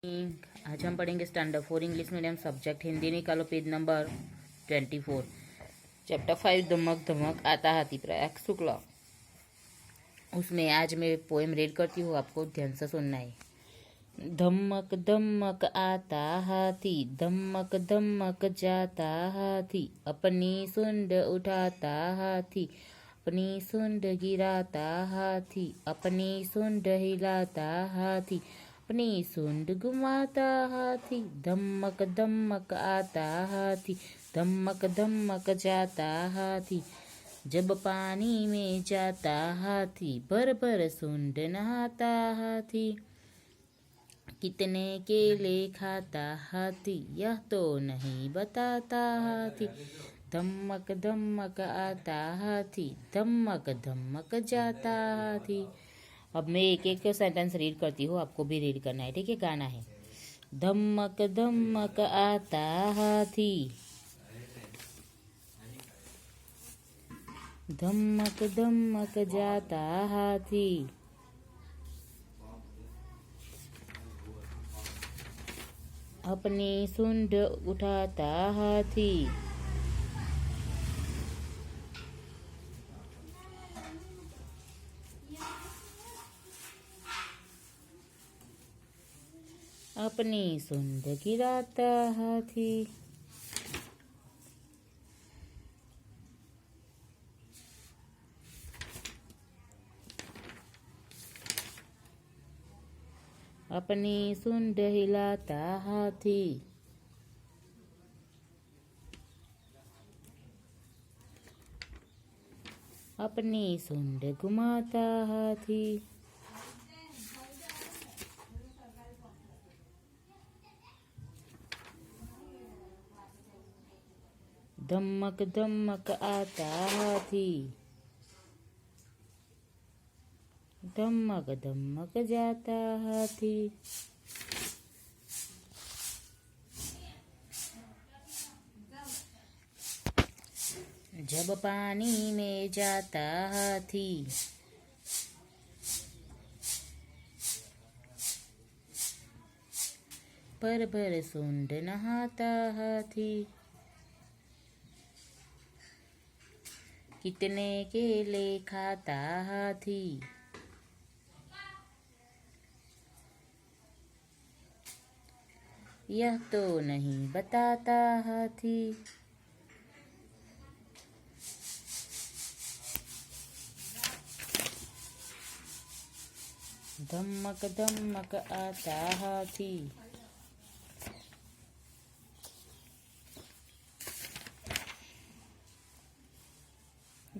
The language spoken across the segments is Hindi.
आज हम पढ़ेंगे standard 4 English medium subject Hindi. निकालो पेज नंबर 24। चैप्टर 5 धमक धमक आता हाथी प्रयाग शुक्ला। उसमें आज मैं पोएम रीड करती हूँ, आपको ध्यान से सुनना है। धमक धमक आता हाथी, धमक धमक जाता हाथी, अपनी सूंड उठाता हाथी, अपनी सूंड गिराता हाथी, अपनी सूंड हिलाता हाथी, अपनी सूंड घुमाता हाथी। धमक धमक आता हाथी, धमक धमक जाता हाथी, जब पानी में जाता हाथी, भर भर सूंड नहाता हाथी। कितने केले खाता हाथी, यह तो नहीं बताता हाथी। धमक धमक आता हाथी, धमक धमक जाता हाथी। अब मैं एक एक सेंटेंस रीड करती हूँ, आपको भी रीड करना है, ठीक है। गाना है। धमक धमक आता हाथी, धमक धमक जाता हाथी, अपनी सूंड उठाता हाथी, अपनी सूंड गिराता हाथी। अपनी सूंड हिलाता हाथी, अपनी सूंड घुमाता हाथी। धमक धमक आता हाथी, धमक धमक जाता हाथी। जब पानी में जाता हाथी, भर भर सूंड नहाता हाथी। कितने केले खाता हाथी, यह तो नहीं बताता हाथी। धमक धमक आता हाथी,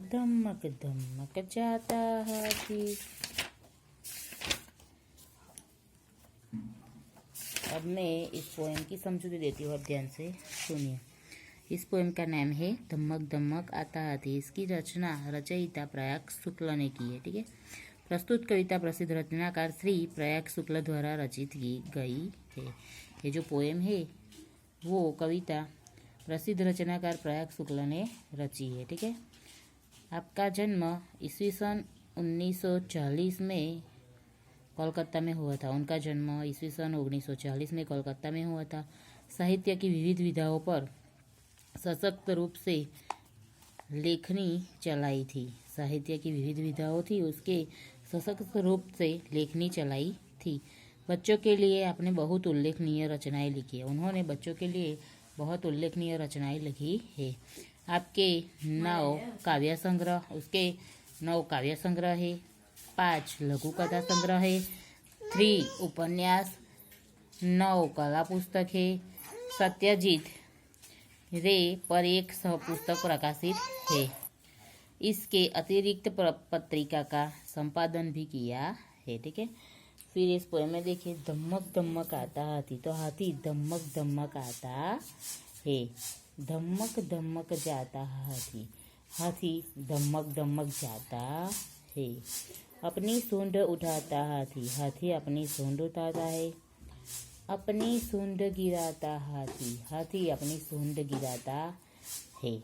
धमक धमक जाता हाथी। अब मैं इस पोएम की समझूती देती हूँ, अब ध्यान से सुनिए। इस पोएम का नाम है धमक धमक आता हाथी। इसकी रचना रचयिता प्रयाग शुक्ल ने की है, ठीक है। प्रस्तुत कविता प्रसिद्ध रचनाकार श्री प्रयाग शुक्ल द्वारा रचित की गई है। ये जो पोएम है वो कविता प्रसिद्ध रचनाकार प्रयाग शुक्ल ने रची है, ठीक है। आपका जन्म ईस्वी सन 1940 में कोलकाता में हुआ था। उनका जन्म ईस्वी सन 1940 में कोलकाता में हुआ था। साहित्य की विविध विधाओं पर सशक्त रूप से लेखनी चलाई थी। साहित्य की विविध विधाओं थी, उसके सशक्त रूप से लेखनी चलाई थी। बच्चों के लिए आपने बहुत उल्लेखनीय रचनाएं लिखी है। उन्होंने बच्चों के लिए बहुत उल्लेखनीय रचनाएं लिखी है। आपके 9 काव्य संग्रह, उसके 9 काव्य संग्रह है, 5 लघु कथा संग्रह है, 3 उपन्यास, 9 कला पुस्तक है, सत्यजीत रे पर एक सह पुस्तक प्रकाशित है। इसके अतिरिक्त पत्रिका का संपादन भी किया है, ठीक है। फिर इस पोएम में देखिए, धमक धमक आता हाथी, तो हाथी धमक धमक आता है। धमक धमक जाता हाथी, हाथी धमक धमक जाता है। अपनी सूंड उठाता हाथी, हाथी अपनी सूंड उठाता है। अपनी सूंड गिराता हाथी, हाथी अपनी सूंड गिराता है।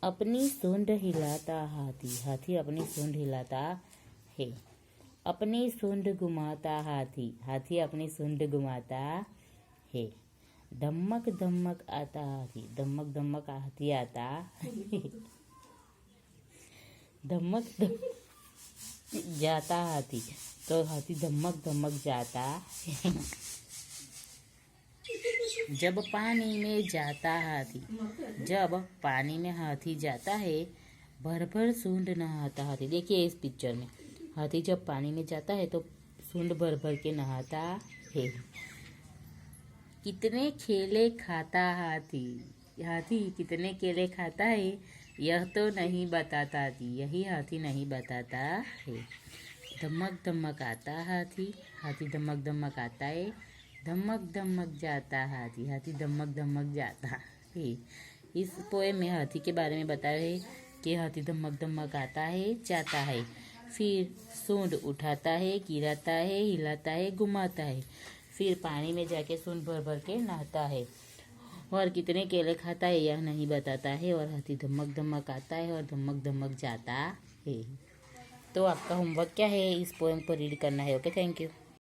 अपनी सूंड हिलाता हाथी, हाथी अपनी सूंड हिलाता है। अपनी सूंड घुमाता हाथी, हाथी अपनी सूंड घुमाता है। धमक धमक आता हाथी, धमक धमक हाथी आता है। धमक धमक जाता हाथी, तो हाथी धमक धमक जाता है। जब पानी में जाता हाथी, जब पानी में हाथी जाता है, भर भर सूंड नहाता हाथी। देखिए इस पिक्चर में हाथी जब पानी में जाता है तो सूंड भर भर के नहाता है। कितने केले खाता हाथी, हाथी कितने केले खाता है, यह तो नहीं बताता हाथी, यही हाथी नहीं बताता है। धमक धमक आता हाथी, हाथी धमक धमक आता है। धमक धमक जाता हाथी, हाथी धमक धमक जाता है। इस पोएम में हाथी के बारे में बताया है कि हाथी धमक धमक आता है, जाता है, फिर सूंड उठाता है, गिराता है, हिलाता है, घुमाता है, फिर पानी में जाके सूंड भर भर के नहाता है। और कितने केले खाता है यह नहीं बताता है। और हाथी धमक धमक आता है और धमक धमक जाता है। तो आपका होमवर्क क्या है, इस पोएम को रीड करना है। Okay, thank you.